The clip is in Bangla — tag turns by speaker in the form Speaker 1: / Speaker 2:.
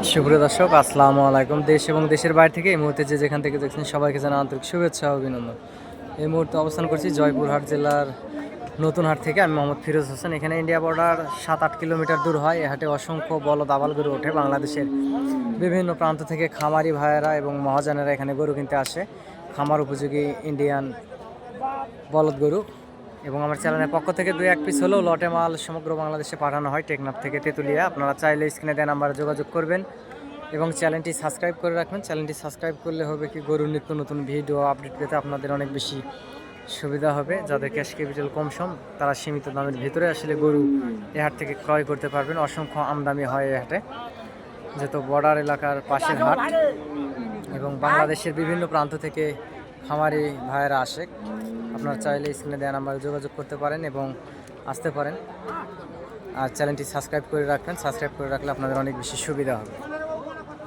Speaker 1: সুপ্রিয় দর্শক, আসসালামু আলাইকুম। দেশ এবং দেশের বাইরে থেকে এই মুহূর্তে যে যেখান থেকে দেখছেন সবাইকে জানাই আন্তরিক শুভেচ্ছা ও অভিনন্দন। এই মুহূর্তে অবস্থান করছি জয়পুরহাট জেলার নতুন হাট থেকে। আমি মোহাম্মদ ফিরোজ হোসেন। এখানে ইন্ডিয়া বর্ডার 7-8 কিলোমিটার দূর হয়। এই হাটে অসংখ্য বলদ আবাল গরু ওঠে। বাংলাদেশের বিভিন্ন প্রান্ত থেকে খামারি ভাইয়েরা এবং মহাজনেরা এখানে গরু কিনতে আসে। খামার উপযোগী ইন্ডিয়ান বলদ গরু। এবং আমার চ্যানেলের পক্ষ থেকে 2-1 পিস হলেও লটে মাল সমগ্র বাংলাদেশে পাঠানো হয় টেকনাফ থেকে তেঁতুলিয়া। আপনারা চাইলে স্ক্রিনে দেওয়া নাম্বারে যোগাযোগ করবেন এবং চ্যানেলটি সাবস্ক্রাইব করে রাখবেন। চ্যানেলটি সাবস্ক্রাইব করলে হবে কি, গরুর নিত্য নতুন ভিডিও আপডেট পেতে আপনাদের অনেক বেশি সুবিধা হবে। যাদের ক্যাশ ক্যাপিটাল কম সম তারা সীমিত দামের ভিতরে আসলে গরু এ হাট থেকে ক্রয় করতে পারবেন। অসংখ্য আমদানি হয় এই হাটে, যেহেতু বর্ডার এলাকার পাশের হাট এবং বাংলাদেশের বিভিন্ন প্রান্ত থেকে খামারি ভাইয়েরা আসে। আপনারা চাইলে স্ক্রিনে দেওয়া নাম্বারে যোগাযোগ করতে পারেন এবং আসতে পারেন। আর চ্যানেলটি সাবস্ক্রাইব করে রাখবেন। সাবস্ক্রাইব করে রাখলে আপনাদের অনেক বেশি সুবিধা হবে।